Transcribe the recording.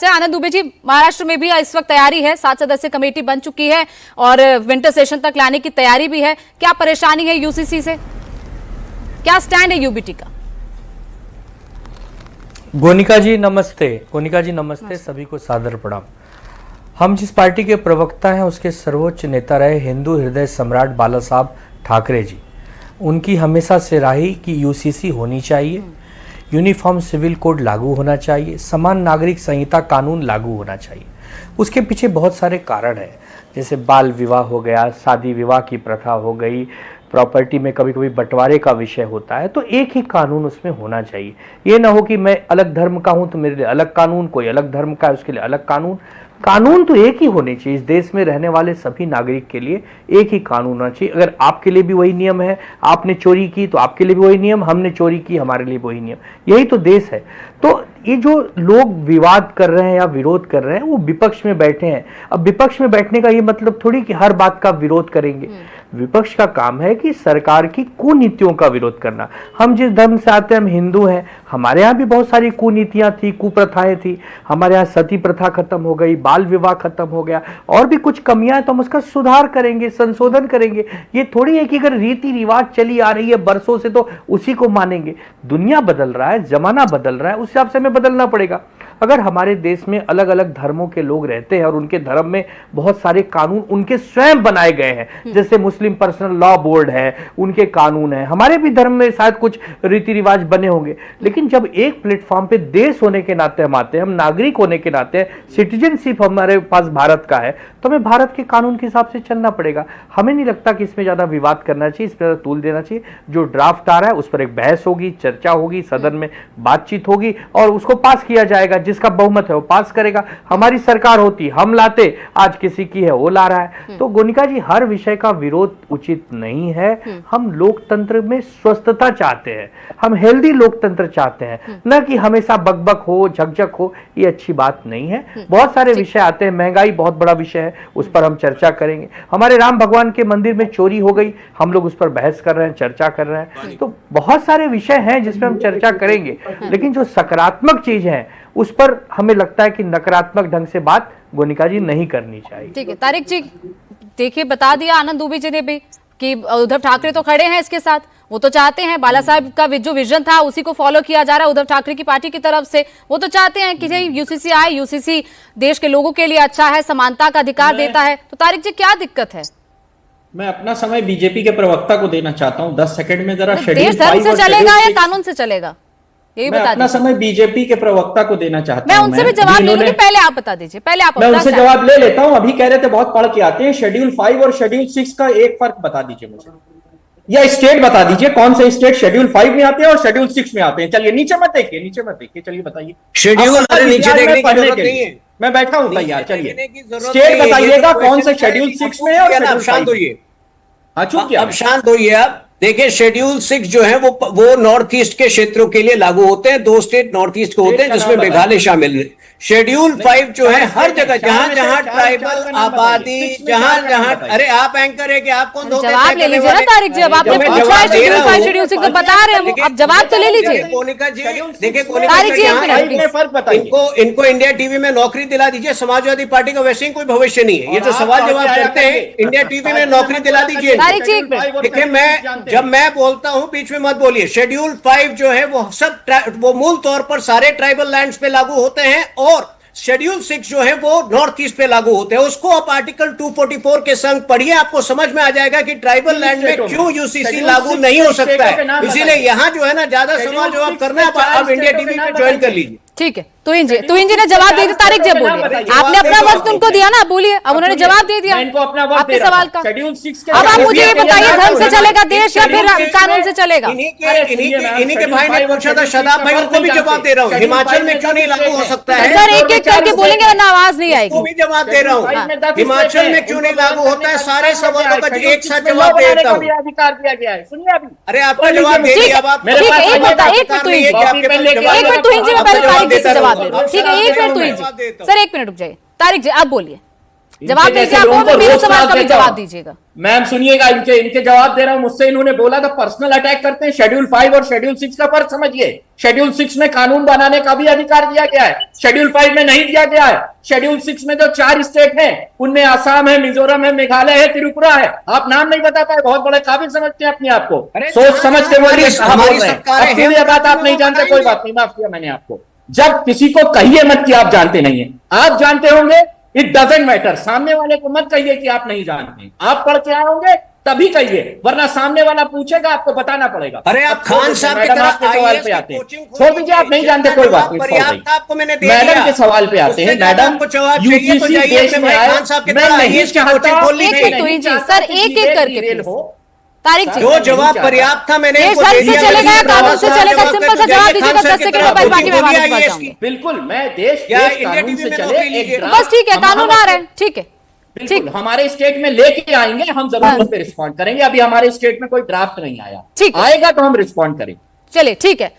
से आनंद दुबे जी, महाराष्ट्र में भी इस वक्त तैयारी है, 7 सदस्य कमेटी बन चुकी है और विंटर सेशन तक लाने की तैयारी भी है। क्या परेशानी है यूसीसी से, क्या स्टैंड है यूबीटी का? गोनिका जी नमस्ते। गोनिका जी नमस्ते, सभी को सादर प्रणाम। हम जिस पार्टी के प्रवक्ता हैं उसके सर्वोच्च नेता रहे हिंदू हृदय सम्राट बाला साहब ठाकरे जी, उनकी हमेशा से रही कि यूसीसी होनी चाहिए, यूनिफॉर्म सिविल कोड लागू होना चाहिए, समान नागरिक संहिता कानून लागू होना चाहिए। उसके पीछे बहुत सारे कारण हैं, जैसे बाल विवाह हो गया, शादी विवाह की प्रथा हो गई, प्रॉपर्टी में कभी कभी बंटवारे का विषय होता है, तो एक ही कानून उसमें होना चाहिए। ये ना हो कि मैं अलग धर्म का हूं तो मेरे लिए अलग कानून, कोई अलग धर्म का है उसके लिए अलग कानून। कानून तो एक ही होने चाहिए। इस देश में रहने वाले सभी नागरिक के लिए एक ही कानून होना चाहिए। अगर आपके लिए भी वही नियम है, आपने चोरी की तो आपके लिए भी वही नियम, हमने चोरी की हमारे लिए वही नियम, यही तो देश है। तो ये जो लोग विवाद कर रहे हैं या विरोध कर रहे हैं वो विपक्ष में बैठे हैं। अब विपक्ष में बैठने का ये मतलब थोड़ी कि हर बात का विरोध करेंगे। विपक्ष का काम है कि सरकार की कुनीतियों का विरोध करना। हम जिस धर्म से आते हैं, हम हिंदू हैं, हमारे यहाँ भी बहुत सारी कुनीतियां थी, कुप्रथाएं थी। हमारे यहाँ सती प्रथा खत्म हो गई, बाल विवाह खत्म हो गया, और भी कुछ कमियां हैं तो हम उसका सुधार करेंगे, संशोधन करेंगे। ये थोड़ी है कि अगर रीति रिवाज चली आ रही है बरसों से तो उसी को मानेंगे। दुनिया बदल रहा है, जमाना बदल रहा है, उस हिसाब से हमें बदलना पड़ेगा। अगर हमारे देश में अलग अलग धर्मों के लोग रहते हैं और उनके धर्म में बहुत सारे कानून उनके स्वयं बनाए गए हैं, जैसे मुस्लिम पर्सनल लॉ बोर्ड है, उनके कानून है, हमारे भी धर्म में शायद कुछ रीति रिवाज बने होंगे, लेकिन जब एक प्लेटफॉर्म पे देश होने के नाते हम आते हैं, हम नागरिक होने के नाते, सिटीजनशिप हमारे पास भारत का है, तो हमें भारत के कानून के हिसाब से चलना पड़ेगा। हमें नहीं लगता कि इसमें ज्यादा विवाद करना चाहिए, इस पर तूल देना चाहिए। जो ड्राफ्ट आ रहा है उस पर एक बहस होगी, चर्चा होगी, सदन में बातचीत होगी और उसको पास किया जाएगा। जिसका बहुमत है वो पास करेगा। हमारी सरकार होती, हम लाते, आज किसी की है वो ला रहा है। तो गोनिका जी, हर विषय का विरोध उचित नहीं है। हम लोकतंत्र में स्वस्थता चाहते हैं, हम हेल्दी लोकतंत्र चाहते हैं, न कि हमेशा बकबक हो, झकझक हो। ये अच्छी बात नहीं है। बहुत सारे विषय आते हैं, महंगाई बहुत बड़ा विषय है, उस पर हम चर्चा करेंगे। हमारे राम भगवान के मंदिर में चोरी हो गई, हम लोग उस पर बहस कर रहे हैं, चर्चा कर रहे हैं। तो बहुत सारे विषय हैं जिसमें हम चर्चा करेंगे, लेकिन जो सकारात्मक चीज है उस पर हमें लगता है कि नकारात्मक ढंग से बात गोनिका जी नहीं करनी चाहिए। ठीक है तारिक जी, देखिए बता दिया आनंद दुबे जी ने भी कि उद्धव ठाकरे तो खड़े हैं इसके साथ। वो तो चाहते हैं, बाला साहब का जो विजन था उसी को फॉलो किया जा रहा है उद्धव ठाकरे की पार्टी की तरफ से। वो तो चाहते हैं कि यूसीसी आए, यूसीसी देश के लोगों के लिए अच्छा है, समानता का अधिकार देता है। तो तारिक जी, क्या दिक्कत है? मैं अपना समय बीजेपी के प्रवक्ता को देना चाहता हूं 10 सेकंड में। जरा देश धर्म से चलेगा या कानून से चलेगा, यही मैं बता अपना समय बीजेपी के प्रवक्ता को देना चाहता हूं। मैं उनसे भी जवाब ले लूंगी, पहले आप बता दीजिए। पहले आप मैं उनसे जवाब ले लेता हूं। अभी कह रहे थे बहुत पढ़ के आते हैं। शेड्यूल 5 और शेड्यूल 6 का एक फर्क बता दीजिए मुझे, या स्टेट बता दीजिए कौन से स्टेट शेड्यूल 5 में आते हैं और शेड्यूल 6 में आते हैं। चलिए नीचे मत देखिए, नीचे मत देखिए, चलिए बताइए। शेड्यूल नीचे देखने की जरूरत नहीं है, मैं बैठा हूं तैयार। चलिए स्टेट बताइएगा कौन से शेड्यूल 6 में है और शेड्यूल 5 में। हाँ चुप अब शांत होइए आप। देखिए शेड्यूल 6 जो है वो नॉर्थ ईस्ट के क्षेत्रों के लिए लागू होते हैं। 2 स्टेट नॉर्थ ईस्ट के होते हैं जिसमें मेघालय शामिल है। शेड्यूल 5 जो है हर जगह जहां जहां ट्राइबल आबादी, जहां अरे आप एंकर है कि आप कौन धोते? जवाब ले लीजिए ना तारिक जी, अब आपने पूछा है शेड्यूल 5 शेड्यूल 6 तो बता रहे हैं, अब जवाब तो ले लीजिए। कोनिका जी देखिए, तारिक जी इनको इंडिया टीवी में नौकरी दिला दीजिए। समाजवादी पार्टी का वैसे ही कोई भविष्य नहीं है। ये जो सवाल जवाब करते हैं, इंडिया टीवी में नौकरी दिला दीजिए। देखिए जब मैं बोलता हूं बीच में मत बोलिए। शेड्यूल 5 जो है वो मूल तौर पर सारे ट्राइबल लैंड्स पे लागू होते हैं और शेड्यूल 6 जो है वो नॉर्थ ईस्ट पे लागू होते हैं। उसको आप आर्टिकल 244 के संग पढ़िए, आपको समझ में आ जाएगा कि ट्राइबल लैंड में क्यों यूसीसी लागू नहीं हो सकता है। इसीलिए यहां जो है ना, ज्यादा सवाल जवाब करना है आप इंडिया टीवी में ज्वाइन कर लीजिए। ठीक है, तो इंजी ने जवाब दे दिया। तारिक जी बोलिए, आपने अपना वक्त उनको दिया ना, बोलिए। अब उन्होंने जवाब दे दिया आपके सवाल का। अब आप मुझे ये बताइए, धर्म से चलेगा देश या फिर कानून से चलेगा? इन्हीं के भाई ने पूछा था, शदाब भाई, उनको भी जवाब दे रहा हूँ। हिमाचल में क्यों नहीं लागू हो सकता है? सर एक एक करके बोलेंगे वरना आवाज नहीं आएगी। भी जवाब दे रहा हूँ। हिमाचल में क्यों नहीं लागू होता है? सारे सवालों का एक साथ जवाब दे देता हूँ। अधिकार दिया गया है, सुनिए अभी। अरे आपका जवाब दे दिया। अब आप एक मिनट तो इंजी में पहले तारिक जी से जवाब दे रहा हूँ। ठीक है, एक मिनट तो इंजी सर, एक मिनट रुक जाइए। तारिक जी आप बोलिए, जवाब इनके दीजिए, जैसे आप लोगों को मेरे रोज सवाल क्लास का भी देता हूं। जवाब दीजिएगा। मैम सुनिएगा, इनके जवाब दे रहा हूं। मुझसे इन्होंने बोला था पर्सनल अटैक करते हैं। शेड्यूल 5 और शेड्यूल 6 का फर्क समझिए। शेड्यूल 6 में कानून बनाने का भी अधिकार दिया गया है, शेड्यूल 5 में नहीं दिया गया है। शेड्यूल 6 में जो 4 स्टेट हैं उनमें आसाम है, मिजोरम है, मेघालय है, त्रिपुरा है। आप नाम नहीं बता पाए, बहुत बड़े काबिल समझते हैं अपने आप को, सोच समझ के बोल रहे हैं। हमारी सरकार अब ये बात आप नहीं जानते, कोई बात नहीं, माफ किया मैंने आपको। जब किसी को कहिए मत कि आप जानते नहीं है, आप जानते होंगे, इट डजेंट मैटर। सामने वाले को मत कहिए कि आप नहीं जानते, आप पढ़ के आए होंगे तभी कहिए, वरना सामने वाला पूछेगा आपको बताना पड़ेगा। अरे आप खान साहब की मैडम तरह आपके सवाल IAS पे की आते हैं, कोचिंग छोड़ दीजिए, आप नहीं जानते, कोई बात नहीं। पर्याप्त आपको मैंने दे मैडम दिया। के सवाल पे आते हैं। उससे ज्यादा मैडम आपको जवाब चाहिए तो यूजीसी जाइए देश अपने में भाई आए, खान साहब की मैं तरह नहीं IAS की चाहता, कोचिंग खोल एक लीजिए। एक तुहिन जी, सर एक एक करके डिटेल please। हो। तारिक जी, जो जवाब पर्याप्त था मैंने देश इनको धर्म दे से दिया। चलेगा, मेरे कानून से सवाल चलेगा, जवाब सिंपल कर सा दीजिए, जवाब खान दीजिएगा, साहब 10 की सेकंड तरह में बाकी कोचिंग मैं खोलिए वापस IAS जाऊंगी। की। बिल्कुल, मैं देश या देश इंडिया कानून टीवी से में चले नौकरी एक लीजिए। ड्राफ्ट बस ठीक है, कानून आ रहा है, ठीक है, ठीक। बिल्कुल हमारे स्टेट में लेके आएंगे, हम जरूर उस पर रिस्पॉन्ड करेंगे। अभी हमारे स्टेट में कोई ड्राफ्ट नहीं आया, ठीक है। आएगा तो हम रिस्पॉन्ड करेंगे। चलिए ठीक है।